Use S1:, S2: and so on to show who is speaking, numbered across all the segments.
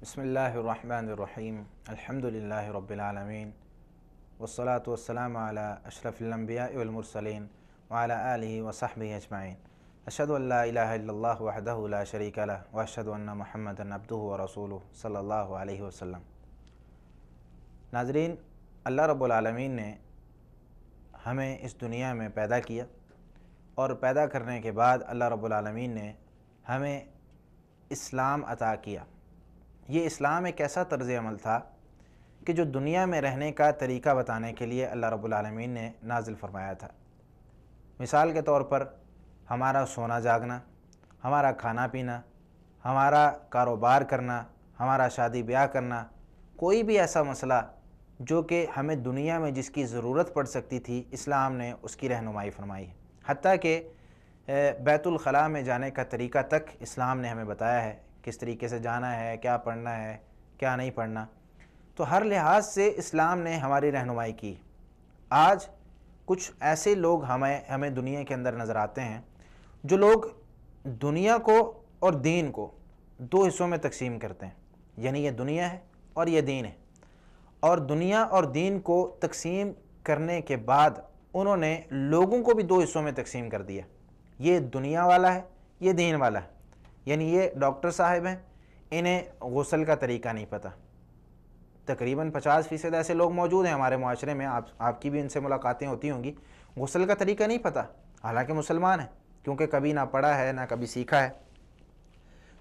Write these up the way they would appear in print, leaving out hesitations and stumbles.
S1: بسم اللہ الرحمن الرحیم الحمد للہ رب العالمین والصلاة والسلام علی اشرف الانبیاء والمرسلین وعلی آلہ وصحبہ اجمعین اشہد ان لا الہ الا اللہ وحدہ لا شریک لہ واشہد ان محمدا عبدہ ورسولہ صلی اللہ علیہ وسلم۔ ناظرین، اللہ رب العالمین نے ہمیں اس دنیا میں پیدا کیا اور پیدا کرنے کے بعد اللہ رب العالمین نے ہمیں اسلام عطا کیا۔ یہ اسلام ایک ایسا طرز عمل تھا کہ جو دنیا میں رہنے کا طریقہ بتانے کے لیے اللہ رب العالمین نے نازل فرمایا تھا۔ مثال کے طور پر ہمارا سونا جاگنا، ہمارا کھانا پینا، ہمارا کاروبار کرنا، ہمارا شادی بیاہ کرنا، کوئی بھی ایسا مسئلہ جو کہ ہمیں دنیا میں جس کی ضرورت پڑ سکتی تھی، اسلام نے اس کی رہنمائی فرمائی ہے۔ حتیٰ کہ بیت الخلاء میں جانے کا طریقہ تک اسلام نے ہمیں بتایا ہے، کس طریقے سے جانا ہے، کیا پڑھنا ہے، کیا نہیں پڑھنا۔ تو ہر لحاظ سے اسلام نے ہماری رہنمائی کی۔ آج کچھ ایسے لوگ ہمیں دنیا کے اندر نظر آتے ہیں جو لوگ دنیا کو اور دین کو دو حصوں میں تقسیم کرتے ہیں، یعنی یہ دنیا ہے اور یہ دین ہے، اور دنیا اور دین کو تقسیم کرنے کے بعد انہوں نے لوگوں کو بھی دو حصوں میں تقسیم کر دیا۔ یہ دنیا والا ہے، یہ دین والا ہے۔ یعنی یہ ڈاکٹر صاحب ہیں، انہیں غسل کا طریقہ نہیں پتہ۔ تقریباً 50% ایسے لوگ موجود ہیں ہمارے معاشرے میں، آپ کی بھی ان سے ملاقاتیں ہوتی ہوں گی، غسل کا طریقہ نہیں پتہ، حالانکہ مسلمان ہیں، کیونکہ کبھی نہ پڑھا ہے نہ کبھی سیکھا ہے۔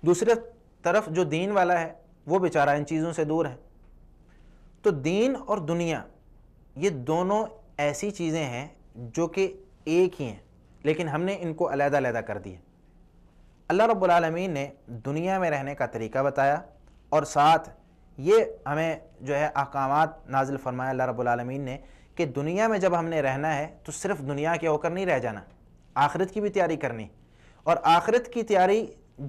S1: دوسری طرف جو دین والا ہے وہ بیچارہ ان چیزوں سے دور ہے۔ تو دین اور دنیا یہ دونوں ایسی چیزیں ہیں جو کہ ایک ہی ہیں، لیکن ہم نے ان کو علیحدہ علیحدہ کر دیا۔ اللہ رب العالمین نے دنیا میں رہنے کا طریقہ بتایا اور ساتھ یہ ہمیں جو ہے احکامات نازل فرمایا اللہ رب العالمین نے کہ دنیا میں جب ہم نے رہنا ہے تو صرف دنیا کے ہو کر نہیں رہ جانا، آخرت کی بھی تیاری کرنی، اور آخرت کی تیاری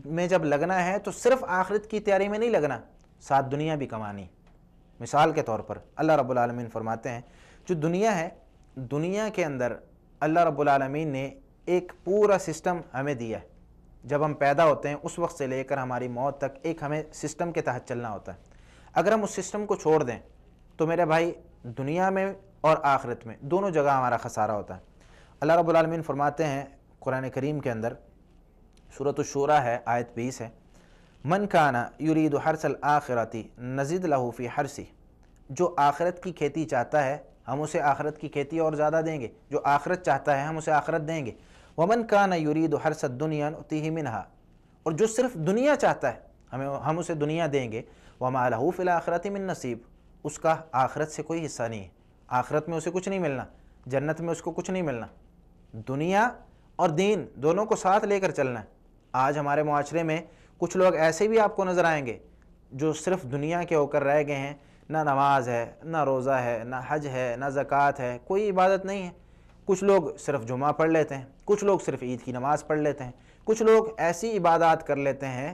S1: میں جب لگنا ہے تو صرف آخرت کی تیاری میں نہیں لگنا، ساتھ دنیا بھی کمانی۔ مثال کے طور پر اللہ رب العالمین فرماتے ہیں جو دنیا ہے، دنیا کے اندر اللہ رب العالمین نے ایک پورا سسٹم ہمیں دیا ہے۔ جب ہم پیدا ہوتے ہیں اس وقت سے لے کر ہماری موت تک ایک ہمیں سسٹم کے تحت چلنا ہوتا ہے۔ اگر ہم اس سسٹم کو چھوڑ دیں تو میرے بھائی دنیا میں اور آخرت میں دونوں جگہ ہمارا خسارہ ہوتا ہے۔ اللہ رب العالمین فرماتے ہیں قرآن کریم کے اندر، سورۃ الشورى ہے، آیت 20 ہے، من کان یرید حرث الآخرۃ نزد لہ فی حرثہ، جو آخرت کی کھیتی چاہتا ہے ہم اسے آخرت کی کھیتی اور زیادہ دیں گے، جو آخرت چاہتا ہے ہم اسے آخرت دیں گے۔ ومن کان یرید حرث الدنیا نؤتیہ منہا، اور جو صرف دنیا چاہتا ہے ہم اسے دنیا دیں گے۔ وما لہ فی الآخرۃ من نصیب، اس کا آخرت سے کوئی حصہ نہیں ہے، آخرت میں اسے کچھ نہیں ملنا، جنت میں اس کو کچھ نہیں ملنا۔ دنیا اور دین دونوں کو ساتھ لے کر چلنا ہے۔ آج ہمارے معاشرے میں کچھ لوگ ایسے بھی آپ کو نظر آئیں گے جو صرف دنیا کے ہو کر رہ گئے ہیں، نہ نماز ہے، نہ روزہ ہے، نہ حج ہے، نہ زکوٰۃ ہے، کوئی عبادت نہیں ہے۔ کچھ لوگ صرف جمعہ پڑھ لیتے ہیں، کچھ لوگ صرف عید کی نماز پڑھ لیتے ہیں، کچھ لوگ ایسی عبادات کر لیتے ہیں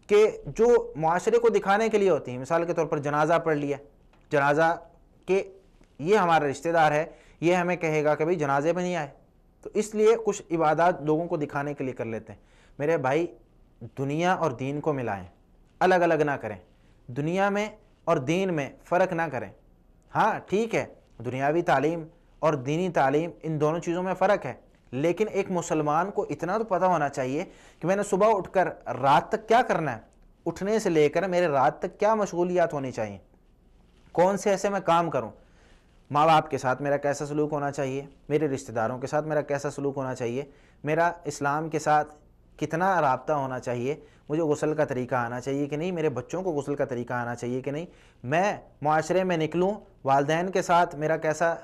S1: کہ جو معاشرے کو دکھانے کے لیے ہوتی ہیں۔ مثال کے طور پر جنازہ پڑھ لیا، جنازہ کہ یہ ہمارا رشتہ دار ہے، یہ ہمیں کہے گا کہ بھئی جنازے میں نہیں آئے، تو اس لیے کچھ عبادات لوگوں کو دکھانے کے لیے کر لیتے ہیں۔ میرے بھائی دنیا اور دین کو ملائیں، الگ الگ نہ کریں، دنیا میں اور دین میں فرق نہ کریں۔ ہاں ٹھیک ہے، دنیاوی تعلیم اور دینی تعلیم ان دونوں چیزوں میں فرق ہے، لیکن ایک مسلمان کو اتنا تو پتہ ہونا چاہیے کہ میں نے صبح اٹھ کر رات تک کیا کرنا ہے، اٹھنے سے لے کر میرے رات تک کیا مشغولیات ہونی چاہیے، کون سے ایسے میں کام کروں، ماں باپ کے ساتھ میرا کیسا سلوک ہونا چاہیے، میرے رشتہ داروں کے ساتھ میرا کیسا سلوک ہونا چاہیے، میرا اسلام کے ساتھ کتنا رابطہ ہونا چاہیے، مجھے غسل کا طریقہ آنا چاہیے کہ نہیں، میرے بچوں کو غسل کا طریقہ آنا چاہیے کہ نہیں، میں معاشرے میں نکلوں والدین کے ساتھ میرا کیسا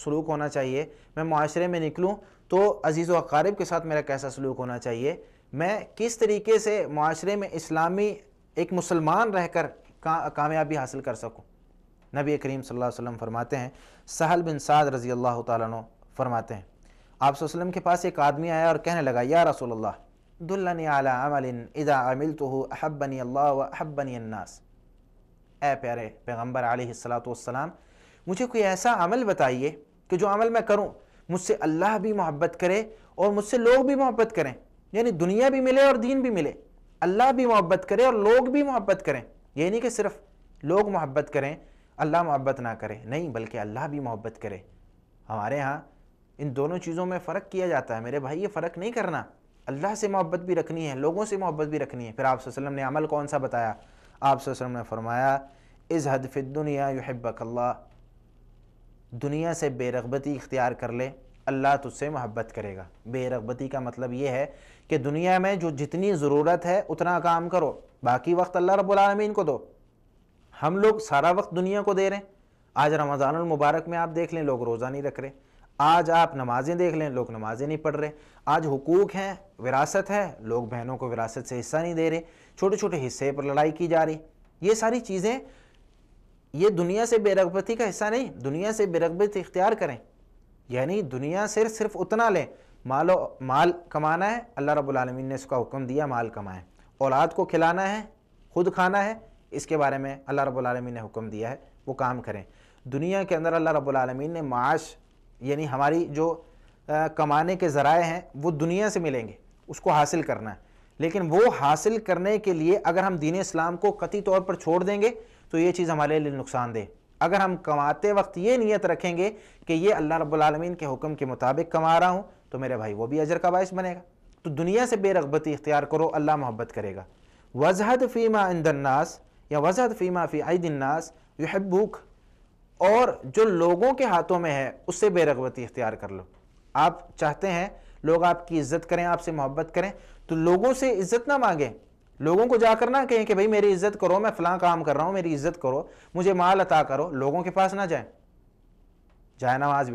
S1: سلوک ہونا چاہیے، میں معاشرے میں نکلوں تو عزیز و اقارب کے ساتھ میرا کیسا سلوک ہونا چاہیے، میں کس طریقے سے معاشرے میں اسلامی ایک مسلمان رہ کر کامیابی حاصل کر سکوں۔ نبی کریم صلی اللہ علیہ وسلم فرماتے ہیں، سہل بن سعد رضی اللہ تعالیٰ عنہ فرماتے ہیں، آپ صلی اللہ علیہ وسلم کے پاس ایک آدمی آیا اور کہنے لگا، یا رسول اللہ دلنی علی عمل اذا عملتہ احبنی اللہ و احبنی الناس، اے پیارے پیغمبر علیہ السلام مجھے کوئی ایسا عمل بتائیے کہ جو عمل میں کروں مجھ سے اللہ بھی محبت کرے اور مجھ سے لوگ بھی محبت کریں، یعنی دنیا بھی ملے اور دین بھی ملے، اللہ بھی محبت کرے اور لوگ بھی محبت کریں۔ یہ نہیں کہ صرف لوگ محبت کریں اللہ محبت نہ کرے، نہیں بلکہ اللہ بھی محبت کرے۔ ہمارے ہاں ان دونوں چیزوں میں فرق کیا جاتا ہے میرے بھائی، یہ فرق نہیں کرنا، اللہ سے محبت بھی رکھنی ہے، لوگوں سے محبت بھی رکھنی ہے۔ پھر آپ صلی اللہ علیہ وسلم نے عمل کون سا بتایا؟ آپ صلی اللہ علیہ وسلم نے فرمایا ازہد فی الدنیا یحبک اللہ، دنیا سے بے رغبتی اختیار کر لے، اللہ تجھ سے محبت کرے گا۔ بے رغبتی کا مطلب یہ ہے کہ دنیا میں جو جتنی ضرورت ہے اتنا کام کرو، باقی وقت اللہ رب العالمین کو دو۔ ہم لوگ سارا وقت دنیا کو دے رہے ہیں۔ آج رمضان المبارک میں آپ دیکھ لیں لوگ روزہ نہیں رکھ رہے، آج آپ نمازیں دیکھ لیں لوگ نمازیں نہیں پڑھ رہے، آج حقوق ہیں، وراثت ہے، لوگ بہنوں کو وراثت سے حصہ نہیں دے رہے، چھوٹے چھوٹے حصے پر لڑائی کی جا رہی۔ یہ ساری چیزیں یہ دنیا سے بے رغبتی کا حصہ نہیں، دنیا سے بے رغبتی اختیار کریں، یعنی دنیا سے صرف اتنا لیں۔ مال کمانا ہے، اللہ رب العالمین نے اس کا حکم دیا مال کمائیں۔ اولاد کو کھلانا ہے، خود کھانا ہے، اس کے بارے میں اللہ رب العالمین نے حکم دیا ہے، وہ کام کریں۔ دنیا کے اندر اللہ رب العالمین نے معاش یعنی ہماری جو کمانے کے ذرائع ہیں وہ دنیا سے ملیں گے، اس کو حاصل کرنا ہے، لیکن وہ حاصل کرنے کے لیے اگر ہم دین اسلام کو قطعی طور پر چھوڑ دیں گے تو یہ چیز ہمارے لیے نقصان دہ۔ اگر ہم کماتے وقت یہ نیت رکھیں گے کہ یہ اللہ رب العالمین کے حکم کے مطابق کما رہا ہوں تو میرے بھائی وہ بھی اجر کا باعث بنے گا۔ تو دنیا سے بے رغبتی اختیار کرو، اللہ محبت کرے گا۔ وَزْهَدْ فِي مَا عِنْدَ النَّاسِ یا وَزْهَدْ فِي مَا فِي أَيْدِي النَّاسِ يُحِبُّوكَ، اور جو لوگوں کے ہاتھوں میں ہے اس سے بے رغبتی اختیار کر لو۔ آپ چاہتے ہیں لوگ آپ کی عزت کریں، آپ سے محبت کریں، تو لوگوں سے عزت نہ مانگیں، لوگوں کو جا کر نہ کہیں کہ بھئی میری عزت کرو، میں فلاں کام کر رہا ہوں میری عزت کرو، مجھے مال عطا کرو۔ لوگوں کے پاس نہ جائیں، جائے نماز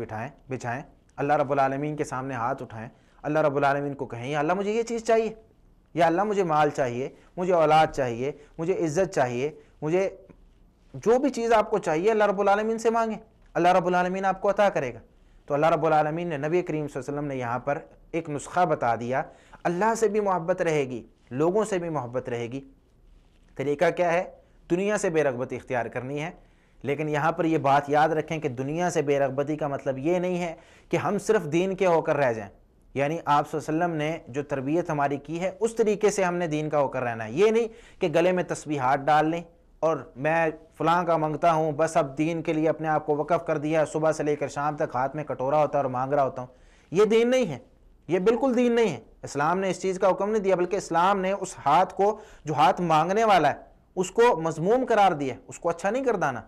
S1: بچھائیں، اللہ رب العالمین کے سامنے ہاتھ اٹھائیں، اللہ رب العالمین کو کہیں یا اللہ مجھے یہ چیز چاہیے، یا اللہ مجھے مال چاہیے، مجھے اولاد چاہیے، مجھے عزت چاہیے، مجھے جو بھی چیز آپ کو چاہیے اللہ رب العالمین سے مانگیں، اللہ رب العالمین آپ کو عطا کرے گا۔ تو اللہ رب العالمین نے نبی کریم صلی اللہ علیہ وسلم نے یہاں پر ایک نسخہ بتا دیا، اللہ سے بھی محبت رہے گی، لوگوں سے بھی محبت رہے گی۔ طریقہ کیا ہے؟ دنیا سے بے رغبتی اختیار کرنی ہے، لیکن یہاں پر یہ بات یاد رکھیں کہ دنیا سے بے رغبتی کا مطلب یہ نہیں ہے کہ ہم صرف دین کے ہو کر رہ جائیں، یعنی آپ صلی اللہ علیہ وسلم نے جو تربیت ہماری کی ہے اس طریقے سے ہم نے دین کا ہو کر رہنا ہے۔ یہ نہیں کہ گلے میں تسبیحات ڈال لیں اور میں فلاں کا منگتا ہوں، بس اب دین کے لیے اپنے آپ کو وقف کر دیا، صبح سے لے کر شام تک ہاتھ میں کٹورا ہوتا ہے اور مانگ رہا ہوتا ہوں۔ یہ دین نہیں ہے، یہ بالکل دین نہیں ہے۔ اسلام نے اس چیز کا حکم نہیں دیا، بلکہ اسلام نے اس ہاتھ کو جو ہاتھ مانگنے والا ہے اس کو مذموم قرار دیا، اس کو اچھا نہیں گردانا۔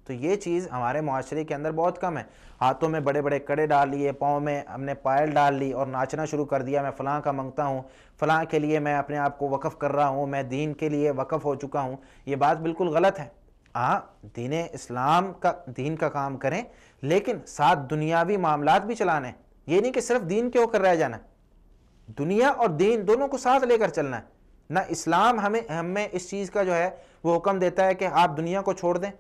S1: تو یہ چیز ہمارے معاشرے کے اندر بہت کم ہے۔ ہاتھوں میں بڑے بڑے کڑے ڈال لیے، پاؤں میں ہم نے پائل ڈال لی اور ناچنا شروع کر دیا، میں فلاں کا منگتا ہوں، فلاں کے لیے میں اپنے آپ کو وقف کر رہا ہوں، میں دین کے لیے وقف ہو چکا ہوں۔ یہ بات بالکل غلط ہے۔ ہاں دین اسلام کا دین کا کام کریں، لیکن ساتھ دنیاوی معاملات بھی چلانے، یہ نہیں کہ صرف دین کے ہو کر رہ جانا، دنیا اور دین دونوں کو ساتھ لے کر چلنا ہے۔ نہ اسلام ہمیں اس چیز کا جو ہے وہ حکم دیتا ہے کہ آپ دنیا کو چھوڑ دیں،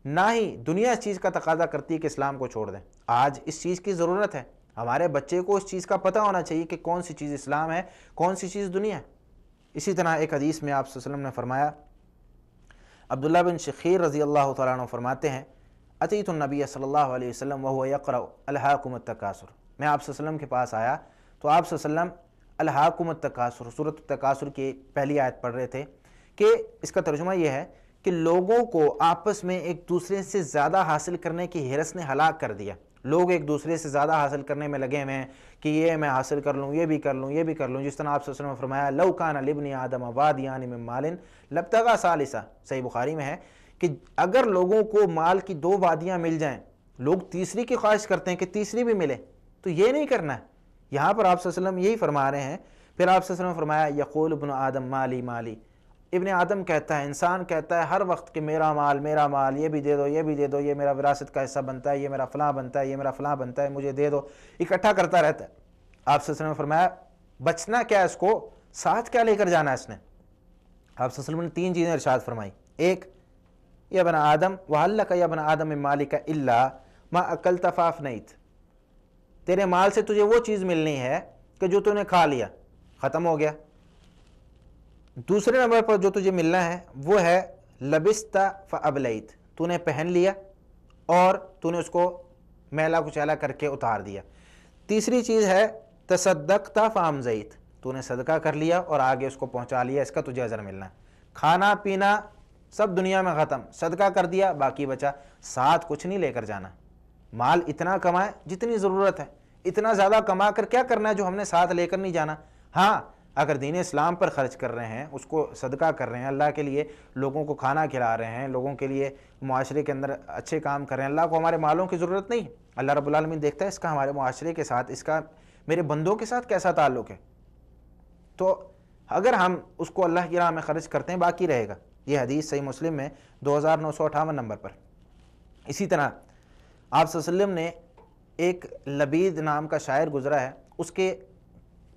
S1: نہ ہی دنیا اس چیز کا تقاضا کرتی ہے کہ اسلام کو چھوڑ دیں۔ آج اس چیز کی ضرورت ہے، ہمارے بچے کو اس چیز کا پتہ ہونا چاہیے کہ کون سی چیز اسلام ہے، کون سی چیز دنیا ہے۔ اسی طرح ایک حدیث میں آپ صلی اللہ علیہ وسلم نے فرمایا، عبداللہ بن شخیر رضی اللہ تعالیٰ عنہ فرماتے ہیں اتیت النبی صلی اللہ علیہ وسلم وهو يقرأ الہاکم التکاثر، میں آپ صلی اللہ علیہ وسلم کے پاس آیا تو آپ صلی اللہ علیہ وسلم الہاکم التکاثر سورۃ التکاثر کی پہلی آیت پڑھ رہے تھے، کہ اس کا ترجمہ یہ ہے کہ لوگوں کو آپس میں ایک دوسرے سے زیادہ حاصل کرنے کی ہرس نے ہلاک کر دیا۔ لوگ ایک دوسرے سے زیادہ حاصل کرنے میں لگے ہوئے ہیں کہ یہ میں حاصل کر لوں، یہ بھی کر لوں، یہ بھی کر لوں۔ جس طرح آپ صلی اللہ علیہ وسلم نے فرمایا لو کان لابن آدم وادیان من مال لابتغى ثالثا، صحیح بخاری میں ہے کہ اگر لوگوں کو مال کی دو وادیاں مل جائیں، لوگ تیسری کی خواہش کرتے ہیں کہ تیسری بھی ملے، تو یہ نہیں کرنا ہے۔ یہاں پر آپ صلی اللہ علیہ وسلم یہی فرما رہے ہیں۔ پھر آپ صلی اللہ علیہ وسلم نے فرمایا یقول ابن آدم مالی مالی، ابن آدم کہتا ہے، انسان کہتا ہے ہر وقت کہ میرا مال میرا مال، یہ بھی دے دو یہ بھی دے دو، یہ میرا وراثت کا حصہ بنتا ہے، یہ میرا فلاں بنتا ہے، یہ میرا فلاں بنتا ہے، مجھے دے دو، اکٹھا کرتا رہتا ہے۔ آپ صلی اللہ علیہ وسلم نے فرمایا بچنا کیا ہے، اس کو ساتھ کیا لے کر جانا ہے اس نے۔ آپ صلی اللہ علیہ وسلم نے تین چیزیں ارشاد فرمائی، ایک یا ابن آدم وَهَلْ لَكَ يَا ابْنَ آدَمَ مِن مَالِكَ إِلَّا مَا أَكَلْتَ فَأَفْنَيْتَ، تیرے مال سے تجھے وہ چیز ملنی ہے کہ جو تو نے کھا لیا ختم ہو گیا۔ دوسرے نمبر پر جو تجھے ملنا ہے وہ ہے لبست فابلیت، تو نے پہن لیا اور تو نے اس کو میلا کچیلا کر کے اتار دیا۔ تیسری چیز ہے تصدقت فامضیت، تو نے صدقہ کر لیا اور آگے اس کو پہنچا لیا، اس کا تجھے اجر ملنا ہے۔ کھانا پینا سب دنیا میں ختم، صدقہ کر دیا باقی بچا، ساتھ کچھ نہیں لے کر جانا۔ مال اتنا کمائے جتنی ضرورت ہے، اتنا زیادہ کما کر کیا کرنا ہے جو ہم نے ساتھ لے کر نہیں جانا۔ ہاں اگر دین اسلام پر خرچ کر رہے ہیں، اس کو صدقہ کر رہے ہیں، اللہ کے لیے لوگوں کو کھانا کھلا رہے ہیں، لوگوں کے لیے معاشرے کے اندر اچھے کام کر رہے ہیں، اللہ کو ہمارے مالوں کی ضرورت نہیں، اللہ رب العالمین دیکھتا ہے اس کا ہمارے معاشرے کے ساتھ، اس کا میرے بندوں کے ساتھ کیسا تعلق ہے، تو اگر ہم اس کو اللہ کی راہ میں خرچ کرتے ہیں باقی رہے گا۔ یہ حدیث صحیح مسلم میں 2958 نمبر پر۔ اسی طرح آپ صلی اللہ علیہ وسلم نے ایک لبید نام کا شاعر گزرا ہے، اس کے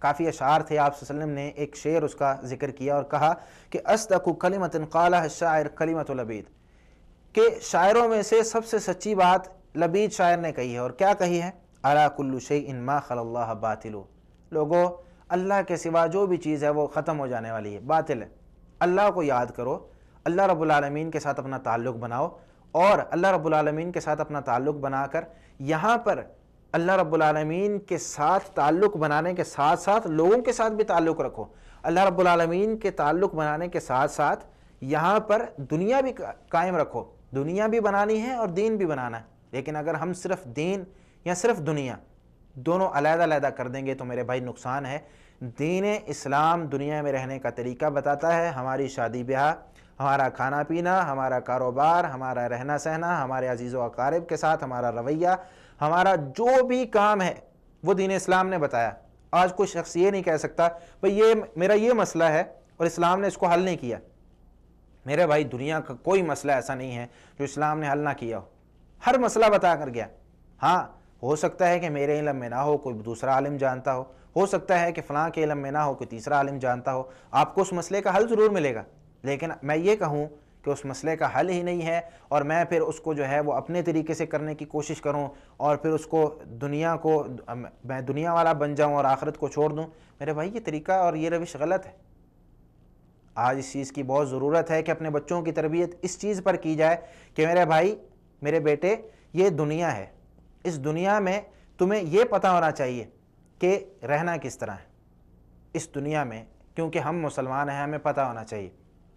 S1: کافی اشعار تھے، آپ صلی اللہ علیہ وسلم نے ایک شعر اس کا ذکر کیا اور کہا کہ اصدق کلمۃ قالها الشاعر کلمۃ لبید، کہ شاعروں میں سے سب سے سچی بات لبید شاعر نے کہی ہے، اور کیا کہی ہے؟ الا کل شیء ما خلا اللہ باطل، لوگو اللہ کے سوا جو بھی چیز ہے وہ ختم ہو جانے والی ہے، باطل ہے۔ اللہ کو یاد کرو، اللہ رب العالمین کے ساتھ اپنا تعلق بناؤ، اور اللہ رب العالمین کے ساتھ اپنا تعلق بنا کر یہاں پر اللہ رب العالمین کے ساتھ تعلق بنانے کے ساتھ ساتھ لوگوں کے ساتھ بھی تعلق رکھو۔ اللہ رب العالمین کے تعلق بنانے کے ساتھ ساتھ یہاں پر دنیا بھی قائم رکھو، دنیا بھی بنانی ہے اور دین بھی بنانا ہے۔ لیکن اگر ہم صرف دین یا صرف دنیا دونوں علیحدہ علیحدہ کر دیں گے تو میرے بھائی نقصان ہے۔ دین اسلام دنیا میں رہنے کا طریقہ بتاتا ہے، ہماری شادی بیاہ، ہمارا کھانا پینا، ہمارا کاروبار، ہمارا رہنا سہنا، ہمارے عزیز و اقارب کے ساتھ ہمارا رویہ، ہمارا جو بھی کام ہے وہ دین اسلام نے بتایا۔ آج کوئی شخص یہ نہیں کہہ سکتا بھئی یہ میرا یہ مسئلہ ہے اور اسلام نے اس کو حل نہیں کیا۔ میرے بھائی دنیا کا کوئی مسئلہ ایسا نہیں ہے جو اسلام نے حل نہ کیا ہو، ہر مسئلہ بتا کر گیا۔ ہاں ہو سکتا ہے کہ میرے علم میں نہ ہو، کوئی دوسرا عالم جانتا ہو سکتا ہے کہ فلاں کے علم میں نہ ہو، کوئی تیسرا عالم جانتا ہو، آپ کو اس مسئلے کا حل ضرور ملے گا۔ لیکن میں یہ کہوں کہ اس مسئلے کا حل ہی نہیں ہے اور میں پھر اس کو جو ہے وہ اپنے طریقے سے کرنے کی کوشش کروں اور پھر اس کو میں دنیا والا بن جاؤں اور آخرت کو چھوڑ دوں، میرے بھائی یہ طریقہ اور یہ روش غلط ہے۔ آج اس چیز کی بہت ضرورت ہے کہ اپنے بچوں کی تربیت اس چیز پر کی جائے کہ میرے بھائی، میرے بیٹے، یہ دنیا ہے، اس دنیا میں تمہیں یہ پتہ ہونا چاہیے کہ رہنا کس طرح ہے اس دنیا میں، کیونکہ ہم مسلمان ہیں، ہمیں پتہ ہونا چاہیے۔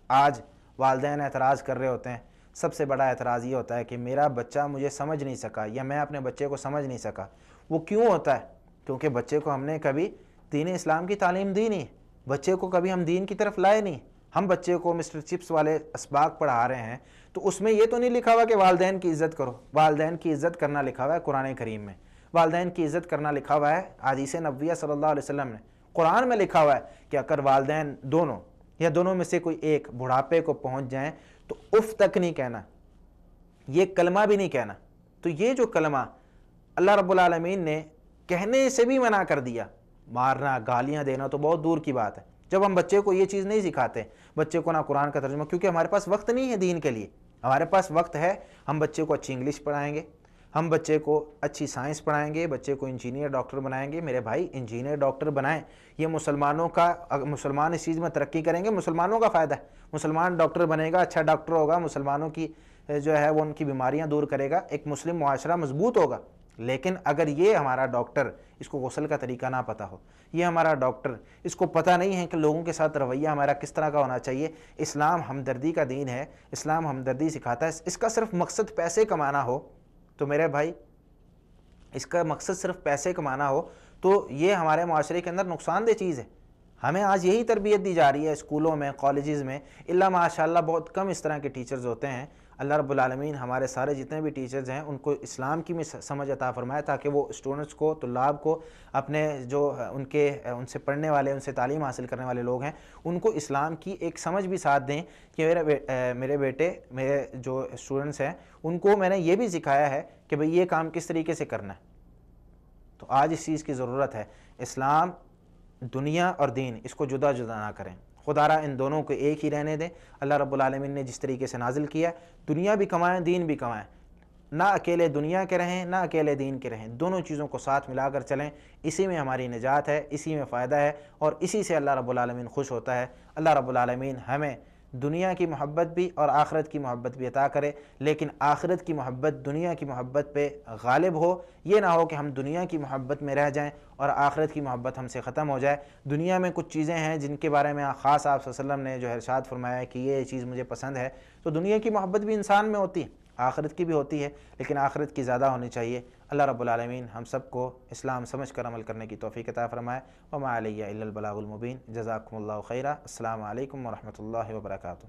S1: آج والدین اعتراض کر رہے ہوتے ہیں، سب سے بڑا اعتراض یہ ہوتا ہے کہ میرا بچہ مجھے سمجھ نہیں سکا یا میں اپنے بچے کو سمجھ نہیں سکا۔ وہ کیوں ہوتا ہے؟ کیونکہ بچے کو ہم نے کبھی دین اسلام کی تعلیم دی نہیں، بچے کو کبھی ہم دین کی طرف لائے نہیں۔ ہم بچے کو مسٹر چپس والے اسباق پڑھا رہے ہیں تو اس میں یہ تو نہیں لکھا ہوا کہ والدین کی عزت کرو۔ والدین کی عزت کرنا لکھا ہوا ہے قرآن کریم میں، والدین کی عزت کرنا لکھا ہوا ہے حدیث نبویہ صلی اللہ علیہ وسلم نے، قرآن میں لکھا ہوا ہے کہ اگر والدین دونوں یا دونوں میں سے کوئی ایک بڑھاپے کو پہنچ جائیں تو اف تک نہیں کہنا، یہ کلمہ بھی نہیں کہنا۔ تو یہ جو کلمہ اللہ رب العالمین نے کہنے سے بھی منع کر دیا، مارنا، گالیاں دینا تو بہت دور کی بات ہے۔ جب ہم بچے کو یہ چیز نہیں سکھاتے، بچے کو نہ قرآن کا ترجمہ، کیونکہ ہمارے پاس وقت نہیں ہے دین کے لیے، ہمارے پاس وقت ہے، ہم بچے کو اچھی انگلش پڑھائیں گے، ہم بچے کو اچھی سائنس پڑھائیں گے، بچے کو انجینئر ڈاکٹر بنائیں گے۔ میرے بھائی انجینئر ڈاکٹر بنائیں، یہ مسلمانوں کا، مسلمان اس چیز میں ترقی کریں گے، مسلمانوں کا فائدہ ہے۔ مسلمان ڈاکٹر بنے گا، اچھا ڈاکٹر ہوگا، مسلمانوں کی جو ہے وہ ان کی بیماریاں دور کرے گا، ایک مسلم معاشرہ مضبوط ہوگا۔ لیکن اگر یہ ہمارا ڈاکٹر، اس کو غسل کا طریقہ نہ پتہ ہو، یہ ہمارا ڈاکٹر، اس کو پتہ نہیں ہے کہ لوگوں کے ساتھ رویہ ہمارا کس طرح کا ہونا چاہیے، اسلام ہمدردی کا دین ہے، اسلام ہمدردی سکھاتا ہے، اس کا صرف مقصد پیسے کمانا ہو تو میرے بھائی، اس کا مقصد صرف پیسے کمانا ہو تو یہ ہمارے معاشرے کے اندر نقصان دہ چیز ہے۔ ہمیں آج یہی تربیت دی جا رہی ہے اسکولوں میں، کالجز میں، اللہ ماشاءاللہ بہت کم اس طرح کے ٹیچرز ہوتے ہیں۔ اللہ رب العالمین ہمارے سارے جتنے بھی ٹیچرز ہیں ان کو اسلام کی بھی سمجھ عطا فرمائے تاکہ وہ اسٹوڈنٹس کو، طلاب کو، اپنے جو ان سے پڑھنے والے، ان سے تعلیم حاصل کرنے والے لوگ ہیں، ان کو اسلام کی ایک سمجھ بھی ساتھ دیں کہ میرے بیٹے، میرے جو اسٹوڈنٹس ہیں ان کو میں نے یہ بھی سکھایا ہے کہ بھئی یہ کام کس طریقے سے کرنا ہے۔ تو آج اس چیز کی ضرورت ہے، اسلام، دنیا اور دین، اس کو جدا جدا نہ کریں، خدا را ان دونوں کو ایک ہی رہنے دیں۔ اللہ رب العالمین نے جس طریقے سے نازل کیا، دنیا بھی کمائیں، دین بھی کمائیں، نہ اکیلے دنیا کے رہیں نہ اکیلے دین کے رہیں، دونوں چیزوں کو ساتھ ملا کر چلیں، اسی میں ہماری نجات ہے، اسی میں فائدہ ہے اور اسی سے اللہ رب العالمین خوش ہوتا ہے۔ اللہ رب العالمین ہمیں دنیا کی محبت بھی اور آخرت کی محبت بھی عطا کرے، لیکن آخرت کی محبت دنیا کی محبت پہ غالب ہو، یہ نہ ہو کہ ہم دنیا کی محبت میں رہ جائیں اور آخرت کی محبت ہم سے ختم ہو جائے۔ دنیا میں کچھ چیزیں ہیں جن کے بارے میں خاص آپ صلی اللہ علیہ وسلم نے جو ارشاد فرمایا ہے کہ یہ چیز مجھے پسند ہے، تو دنیا کی محبت بھی انسان میں ہوتی ہے، آخرت کی بھی ہوتی ہے، لیکن آخرت کی زیادہ ہونی چاہیے۔ اللہ رب العالمین ہم سب کو اسلام سمجھ کر عمل کرنے کی توفیق عطا فرمائے۔ وما علی الا البلاغ المبین۔ جزاکم اللہ خیرا۔ السلام علیکم ورحمۃ اللہ وبرکاتہ۔